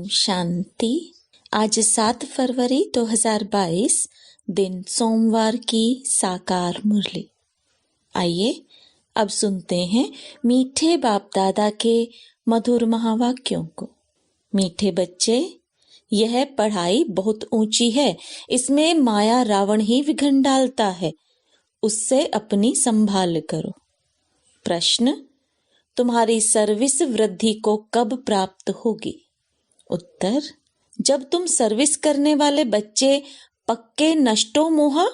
शांति। आज 7 फरवरी 2022 दिन सोमवार की साकार मुरली। आइए अब सुनते हैं मीठे बाप दादा के मधुर महावाक्यों को। मीठे बच्चे, यह पढ़ाई बहुत ऊंची है, इसमें माया रावण ही विघ्न डालता है, उससे अपनी संभाल करो। प्रश्न, तुम्हारी सर्विस वृद्धि को कब प्राप्त होगी? उत्तर, जब तुम सर्विस करने वाले बच्चे पक्के नष्टो मोहा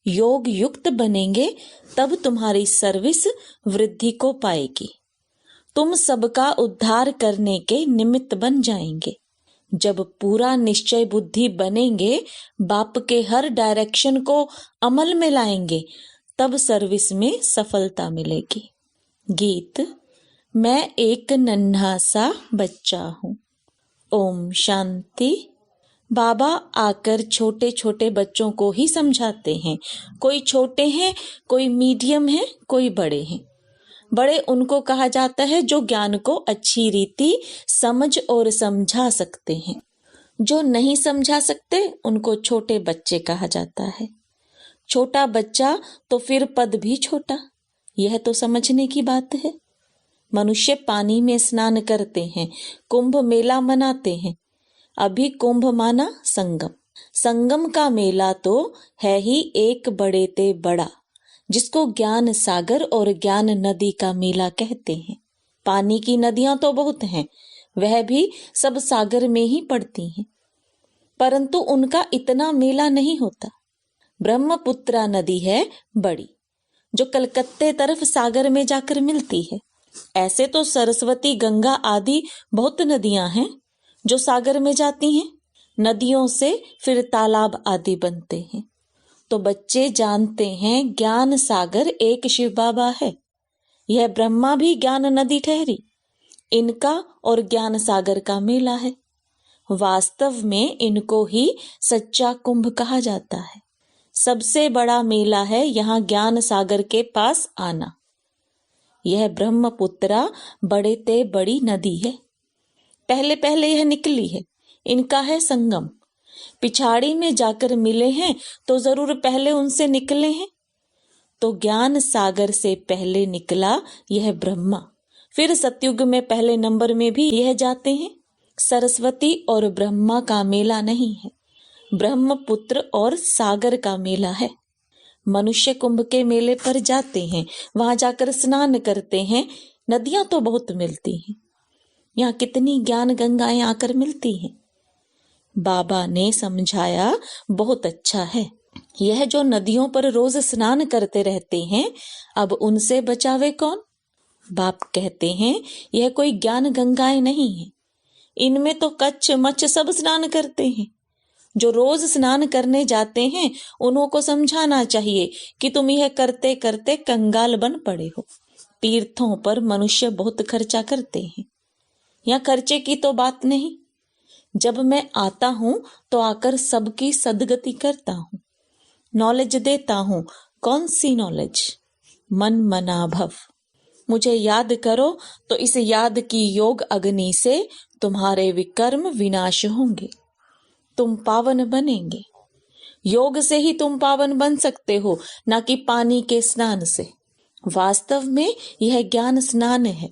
योग युक्त बनेंगे, तब तुम्हारी सर्विस वृद्धि को पाएगी। तुम सबका उद्धार करने के निमित्त बन जाएंगे। जब पूरा निश्चय बुद्धि बनेंगे, बाप के हर डायरेक्शन को अमल में लाएंगे, तब सर्विस में सफलता मिलेगी। गीत, मैं एक नन्हा सा बच्चा हूँ। ओम शांति। बाबा आकर छोटे छोटे बच्चों को ही समझाते हैं। कोई छोटे हैं, कोई मीडियम है, कोई बड़े हैं। बड़े उनको कहा जाता है जो ज्ञान को अच्छी रीति समझ और समझा सकते हैं। जो नहीं समझा सकते उनको छोटे बच्चे कहा जाता है। छोटा बच्चा तो फिर पद भी छोटा। यह तो समझने की बात है। मनुष्य पानी में स्नान करते हैं, कुंभ मेला मनाते हैं। अभी कुंभ माना संगम। संगम का मेला तो है ही एक बड़े ते बड़ा, जिसको ज्ञान सागर और ज्ञान नदी का मेला कहते हैं। पानी की नदियां तो बहुत हैं, वह भी सब सागर में ही पड़ती हैं, परंतु उनका इतना मेला नहीं होता। ब्रह्मपुत्रा नदी है बड़ी, जो कलकत्ते तरफ सागर में जाकर मिलती है। ऐसे तो सरस्वती, गंगा आदि बहुत नदियां हैं जो सागर में जाती हैं। नदियों से फिर तालाब आदि बनते हैं। तो बच्चे जानते हैं ज्ञान सागर एक शिव बाबा है। यह ब्रह्मा भी ज्ञान नदी ठहरी। इनका और ज्ञान सागर का मेला है। वास्तव में इनको ही सच्चा कुंभ कहा जाता है। सबसे बड़ा मेला है यहाँ ज्ञान सागर के पास आना। यह ब्रह्मपुत्रा बड़े ते बड़ी नदी है। पहले पहले यह निकली है, इनका है संगम। पिछाड़ी में जाकर मिले हैं तो जरूर पहले उनसे निकले हैं। तो ज्ञान सागर से पहले निकला यह ब्रह्मा। फिर सतयुग में पहले नंबर में भी यह जाते हैं। सरस्वती और ब्रह्मा का मेला नहीं है, ब्रह्मपुत्र और सागर का मेला है। मनुष्य कुंभ के मेले पर जाते हैं, वहां जाकर स्नान करते हैं। नदियां तो बहुत मिलती हैं। यहाँ कितनी ज्ञान गंगाएं आकर मिलती हैं। बाबा ने समझाया, बहुत अच्छा है। यह जो नदियों पर रोज स्नान करते रहते हैं, अब उनसे बचावे कौन? बाप कहते हैं, यह कोई ज्ञान गंगाएं नहीं है। इनमें तो कच्छ मच्छ सब स्नान करते हैं। जो रोज स्नान करने जाते हैं, उन्हों को समझाना चाहिए कि तुम यह करते करते कंगाल बन पड़े हो। तीर्थों पर मनुष्य बहुत खर्चा करते हैं। यहाँ खर्चे की तो बात नहीं। जब मैं आता हूँ तो आकर सबकी सदगति करता हूँ, नॉलेज देता हूँ। कौन सी नॉलेज? मन मना भव। मुझे याद करो तो इस याद की योग अग्नि से तुम्हारे विकर्म विनाश होंगे। तुम पावन बनेंगे। योग से ही तुम पावन बन सकते हो, ना कि पानी के स्नान से। वास्तव में यह ज्ञान स्नान है।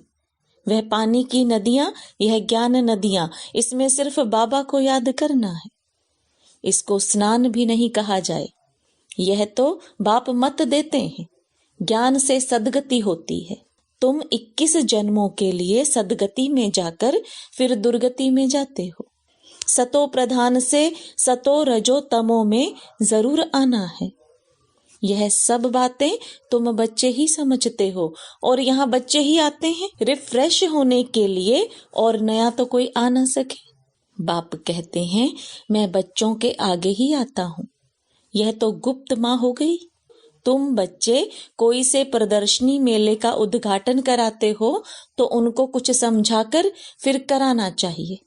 वह पानी की नदियां, यह ज्ञान नदियां। इसमें सिर्फ बाबा को याद करना है। इसको स्नान भी नहीं कहा जाए। यह तो बाप मत देते हैं। ज्ञान से सदगति होती है। तुम 21 जन्मों के लिए सदगति में जाकर फिर दुर्गति में जाते हो। सतो प्रधान से सतो रजो तमो में जरूर आना है। यह सब बातें तुम बच्चे ही समझते हो, और यहाँ बच्चे ही आते हैं रिफ्रेश होने के लिए, और नया तो कोई आ ना सके। बाप कहते हैं, मैं बच्चों के आगे ही आता हूँ। यह तो गुप्त माँ हो गई। तुम बच्चे कोई से प्रदर्शनी मेले का उद्घाटन कराते हो तो उनको कुछ समझाकर फिर कराना चाहिए।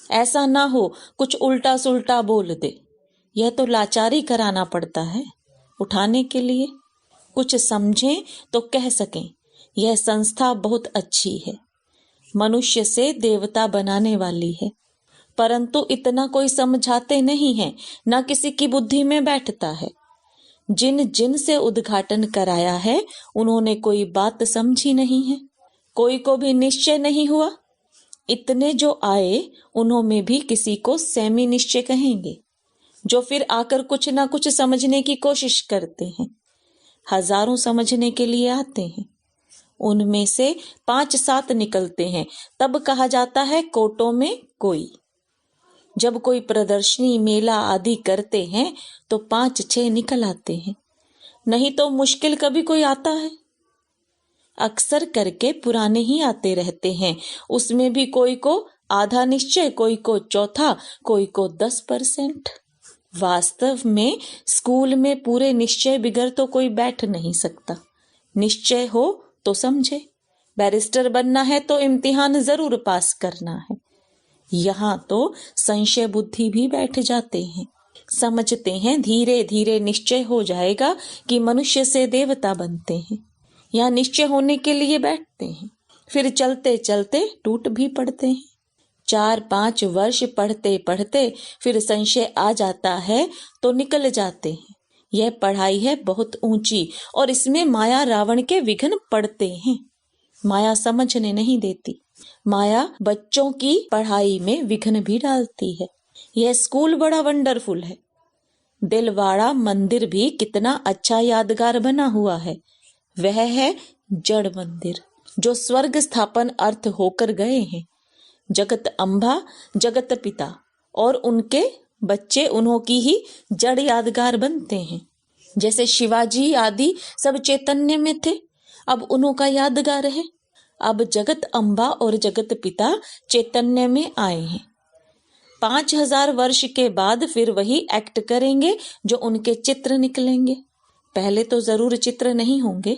ऐसा ना हो कुछ उल्टा सुल्टा बोल दे। यह तो लाचारी कराना पड़ता है। उठाने के लिए कुछ समझें तो कह सकें, यह संस्था बहुत अच्छी है, मनुष्य से देवता बनाने वाली है। परंतु इतना कोई समझाते नहीं है, न किसी की बुद्धि में बैठता है। जिन जिन से उद्घाटन कराया है उन्होंने कोई बात समझी नहीं है, कोई को भी निश्चय नहीं हुआ। इतने जो आए उन्होंने भी किसी को सेमी निश्चय कहेंगे, जो फिर आकर कुछ ना कुछ समझने की कोशिश करते हैं। हजारों समझने के लिए आते हैं, उनमें से 5-7 निकलते हैं, तब कहा जाता है कोटों में कोई। जब कोई प्रदर्शनी मेला आदि करते हैं तो 5-6 निकल आते हैं, नहीं तो मुश्किल कभी कोई आता है। अक्सर करके पुराने ही आते रहते हैं, उसमें भी कोई को आधा निश्चय, कोई को चौथा, कोई को 10%। वास्तव में स्कूल में पूरे निश्चय बिगर तो कोई बैठ नहीं सकता। निश्चय हो तो समझे, बैरिस्टर बनना है तो इम्तिहान जरूर पास करना है। यहाँ तो संशय बुद्धि भी बैठ जाते हैं, समझते हैं धीरे धीरे निश्चय हो जाएगा कि मनुष्य से देवता बनते हैं। यहाँ निश्चय होने के लिए बैठते हैं, फिर चलते चलते टूट भी पड़ते हैं। 4-5 वर्ष पढ़ते पढ़ते फिर संशय आ जाता है तो निकल जाते हैं। यह पढ़ाई है बहुत ऊंची और इसमें माया रावण के विघ्न पड़ते हैं। माया समझने नहीं देती, माया बच्चों की पढ़ाई में विघ्न भी डालती है। यह स्कूल बड़ा वंडरफुल है। दिलवाड़ा मंदिर भी कितना अच्छा यादगार बना हुआ है। वह है जड़ मंदिर, जो स्वर्ग स्थापन अर्थ होकर गए हैं। जगत अम्बा, जगत पिता और उनके बच्चे उन्हों की ही जड़ यादगार बनते हैं। जैसे शिवाजी आदि सब चैतन्य में थे, अब उन्हों का यादगार है। अब जगत अम्बा और जगत पिता चैतन्य में आए हैं। 5000 वर्ष के बाद फिर वही एक्ट करेंगे जो उनके चित्र निकलेंगे। पहले तो जरूर चित्र नहीं होंगे,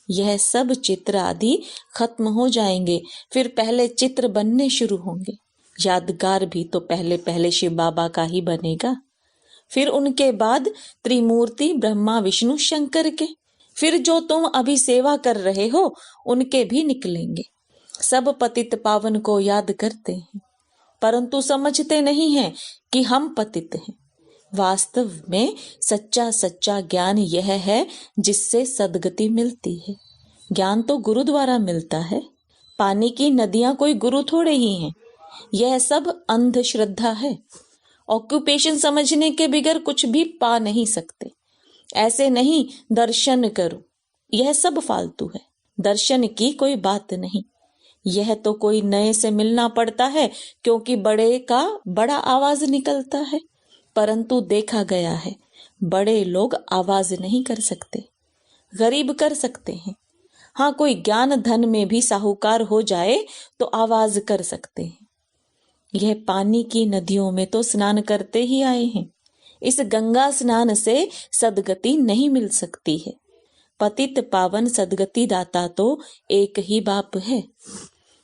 यह सब चित्र आदि खत्म हो जाएंगे, फिर पहले चित्र बनने शुरू होंगे। यादगार भी तो पहले पहले शिव बाबा का ही बनेगा, फिर उनके बाद त्रिमूर्ति ब्रह्मा विष्णु शंकर के, फिर जो तुम अभी सेवा कर रहे हो उनके भी निकलेंगे। सब पतित पावन को याद करते हैं, परंतु समझते नहीं हैं कि हम पतित हैं। वास्तव में सच्चा सच्चा ज्ञान यह है जिससे सद्गति मिलती है। ज्ञान तो गुरु द्वारा मिलता है। पानी की नदियां कोई गुरु थोड़े ही हैं। यह सब अंधश्रद्धा है। ऑक्यूपेशन समझने के बिगर कुछ भी पा नहीं सकते। ऐसे नहीं दर्शन करो, यह सब फालतू है। दर्शन की कोई बात नहीं। यह तो कोई नए से मिलना पड़ता है, क्योंकि बड़े का बड़ा आवाज निकलता है। परंतु देखा गया है बड़े लोग आवाज नहीं कर सकते, गरीब कर सकते हैं। हाँ, कोई ज्ञान धन में भी साहूकार हो जाए तो आवाज कर सकते हैं। यह पानी की नदियों में तो स्नान करते ही आए हैं। इस गंगा स्नान से सद्गति नहीं मिल सकती है। पतित पावन सद्गति दाता तो एक ही बाप है।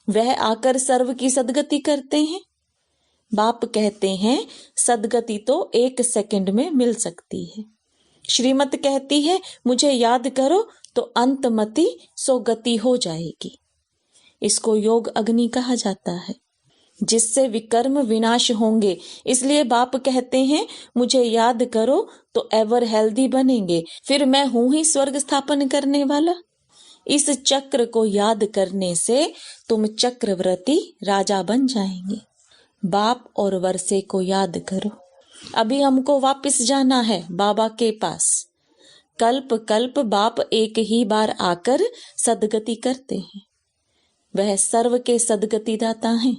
वह आकर सर्व की सद्गति करते हैं। बाप कहते हैं सद्गति तो 1 सेकंड में मिल सकती है। श्रीमत कहती है मुझे याद करो तो अंतमति सो गति हो जाएगी। इसको योग अग्नि कहा जाता है, जिससे विकर्म विनाश होंगे। इसलिए बाप कहते हैं मुझे याद करो तो एवर हेल्दी बनेंगे। फिर मैं हूं ही स्वर्ग स्थापन करने वाला। इस चक्र को याद करने से तुम चक्रवर्ती राजा बन जाएंगे। बाप और वर्षे को याद करो। अभी हमको वापस जाना है बाबा के पास। कल्प कल्प बाप एक ही बार आकर सद्गति करते हैं। वह सर्व के सद्गति दाता हैं।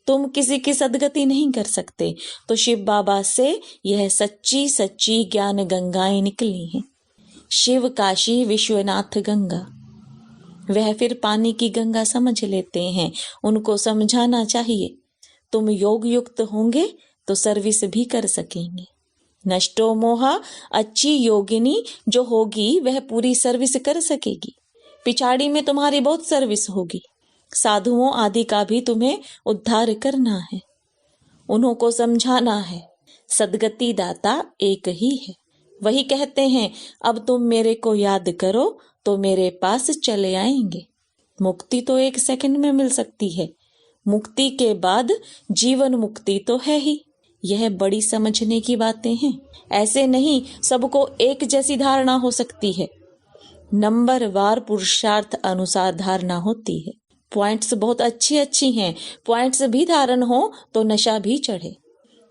तुम किसी की सद्गति नहीं कर सकते, तो शिव बाबा से यह सच्ची सच्ची ज्ञान गंगाएं निकली हैं। शिव काशी विश्वनाथ गंगा। वह फिर पानी की गंगा समझ लेते हैं। उनको समझाना चाहिए। तुम योग युक्त होंगे तो सर्विस भी कर सकेंगे। नष्टो मोहा, अच्छी योगिनी जो होगी वह पूरी सर्विस कर सकेगी। पिछाड़ी में तुम्हारी बहुत सर्विस होगी। साधुओं आदि का भी तुम्हें उद्धार करना है, उन्हों को समझाना है। सद्गति दाता एक ही है। वही कहते हैं अब तुम मेरे को याद करो तो मेरे पास चले आएंगे। मुक्ति तो 1 सेकंड में मिल सकती है, मुक्ति के बाद जीवन मुक्ति तो है ही। यह बड़ी समझने की बातें हैं। ऐसे नहीं सबको एक जैसी धारणा हो सकती है। नंबरवार पुरुषार्थ अनुसार धारणा होती है। पॉइंट्स बहुत अच्छी हैं। पॉइंट्स भी धारण हो तो नशा भी चढ़े।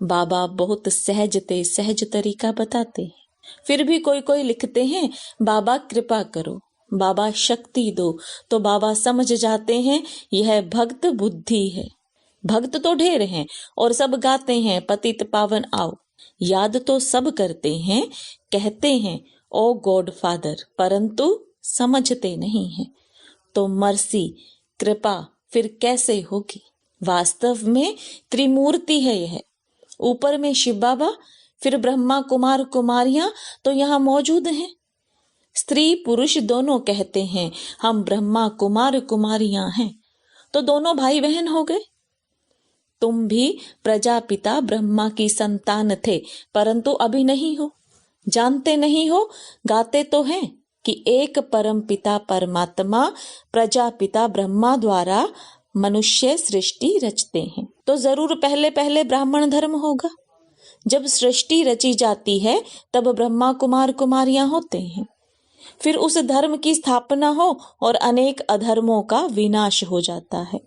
बाबा बहुत सहज तरीका बताते हैं। फिर भी कोई लिखते हैं बाबा कृपा करो, बाबा शक्ति दो, तो बाबा समझ जाते हैं यह भक्त बुद्धि है। भक्त तो ढेर हैं और सब गाते हैं पतित पावन आओ। याद तो सब करते हैं, कहते हैं ओ गॉड फादर, परंतु समझते नहीं हैं। तो मर्सी कृपा फिर कैसे होगी? वास्तव में त्रिमूर्ति है यह। ऊपर में शिव बाबा, फिर ब्रह्मा कुमार कुमारियां तो यहाँ मौजूद हैं। स्त्री पुरुष दोनों कहते हैं हम ब्रह्मा कुमार कुमारियां हैं, तो दोनों भाई बहन हो गए। तुम भी प्रजापिता ब्रह्मा की संतान थे, परंतु अभी नहीं हो, जानते नहीं हो। गाते तो हैं कि एक परम पिता परमात्मा प्रजापिता ब्रह्मा द्वारा मनुष्य सृष्टि रचते हैं, तो जरूर पहले पहले ब्राह्मण धर्म होगा। जब सृष्टि रची जाती है तब ब्रह्मा कुमार कुमारियां होते हैं। फिर उस धर्म की स्थापना हो और अनेक अधर्मों का विनाश हो जाता है।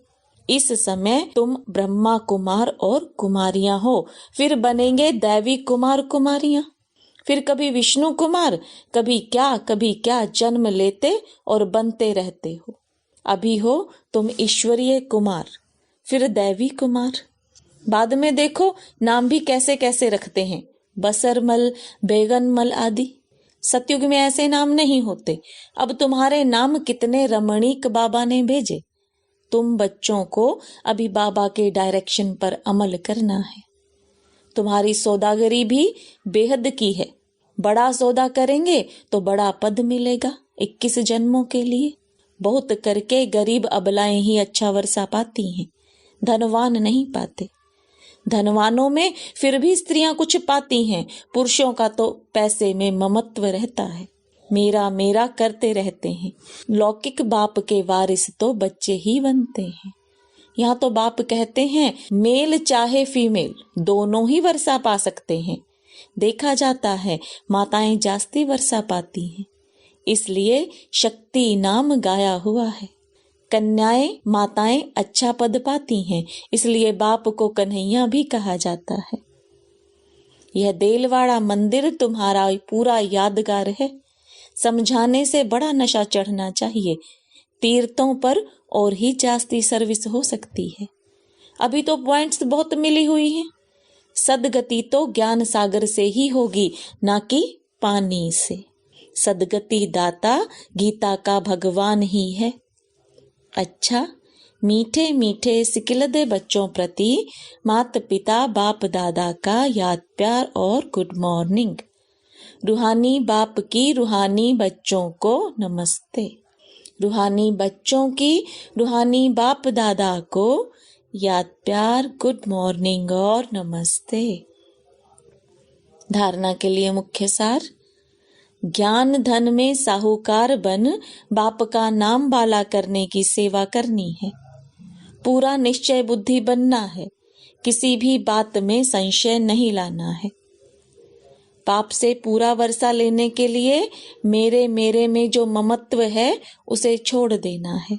इस समय तुम ब्रह्मा कुमार और कुमारियां हो, फिर बनेंगे दैवी कुमार कुमारियां। फिर कभी विष्णु कुमार, कभी क्या जन्म लेते और बनते रहते हो। अभी हो तुम ईश्वरीय कुमार, फिर दैवी कुमार। बाद में देखो नाम भी कैसे कैसे रखते हैं, बसरमल, बेगनमल आदि। सतयुग में ऐसे नाम नहीं होते। अब तुम्हारे नाम कितने रमणीक बाबा ने भेजे। तुम बच्चों को अभी बाबा के डायरेक्शन पर अमल करना है। तुम्हारी सौदागरी भी बेहद की है। बड़ा सौदा करेंगे तो बड़ा पद मिलेगा 21 जन्मों के लिए। बहुत करके गरीब अबलाएं ही अच्छा वर्षा पाती हैं, धनवान नहीं पाते। धनवानों में फिर भी स्त्रियां कुछ पाती हैं, पुरुषों का तो पैसे में ममत्व रहता है। मेरा मेरा करते रहते हैं। लौकिक बाप के वारिस तो बच्चे ही बनते हैं। यहाँ तो बाप कहते हैं मेल चाहे फीमेल दोनों ही वर्षा पा सकते हैं। देखा जाता है माताएं जास्ती वर्षा पाती हैं, इसलिए शक्ति नाम गाया हुआ है। कन्याएं माताएं अच्छा पद पाती हैं, इसलिए बाप को कन्हैया भी कहा जाता है। यह देलवाड़ा मंदिर तुम्हारा पूरा यादगार है। समझाने से बड़ा नशा चढ़ना चाहिए। तीर्थों पर और ही जास्ती सर्विस हो सकती है। अभी तो पॉइंट्स बहुत मिली हुई हैं। सदगति तो ज्ञान सागर से ही होगी, ना कि पानी से। सदगति दाता गीता का भगवान ही है। अच्छा, मीठे मीठे सिकिलदे बच्चों प्रति माता पिता बाप दादा का याद प्यार और गुड मॉर्निंग। रूहानी बाप की रूहानी बच्चों को नमस्ते। रूहानी बच्चों की रूहानी बाप दादा को याद प्यार गुड मॉर्निंग और नमस्ते। धारणा के लिए मुख्य सार। ज्ञान धन में साहूकार बन बाप का नाम बाला करने की सेवा करनी है। पूरा निश्चय बुद्धि बनना है। किसी भी बात में संशय नहीं लाना है। पाप से पूरा वर्षा लेने के लिए मेरे में जो ममत्व है उसे छोड़ देना है।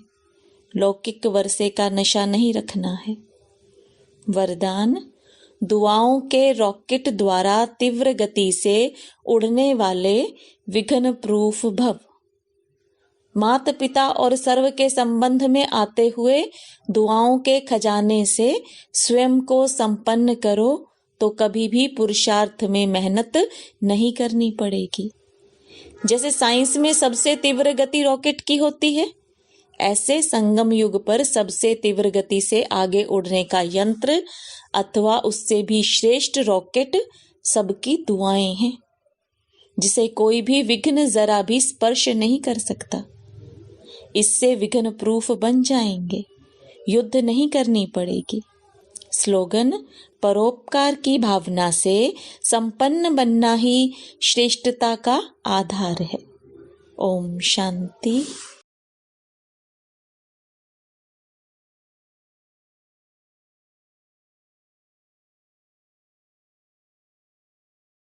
लौकिक वर्षे का नशा नहीं रखना है। वरदान। दुआओं के रॉकेट द्वारा तीव्र गति से उड़ने वाले विघ्न प्रूफ भव। माता पिता और सर्व के संबंध में आते हुए दुआओं के खजाने से स्वयं को संपन्न करो, तो कभी भी पुरुषार्थ में मेहनत नहीं करनी पड़ेगी। जैसे साइंस में सबसे तीव्र गति रॉकेट की होती है, ऐसे संगम युग पर सबसे तीव्र गति से आगे उड़ने का यंत्र अथवा उससे भी श्रेष्ठ रॉकेट सबकी दुआएं हैं, जिसे कोई भी विघ्न जरा भी स्पर्श नहीं कर सकता। इससे विघ्न प्रूफ बन जाएंगे। युद्ध नहीं करनी पड़ेगी। स्लोगन। परोपकार की भावना से संपन्न बनना ही श्रेष्ठता का आधार है। ओम शांति।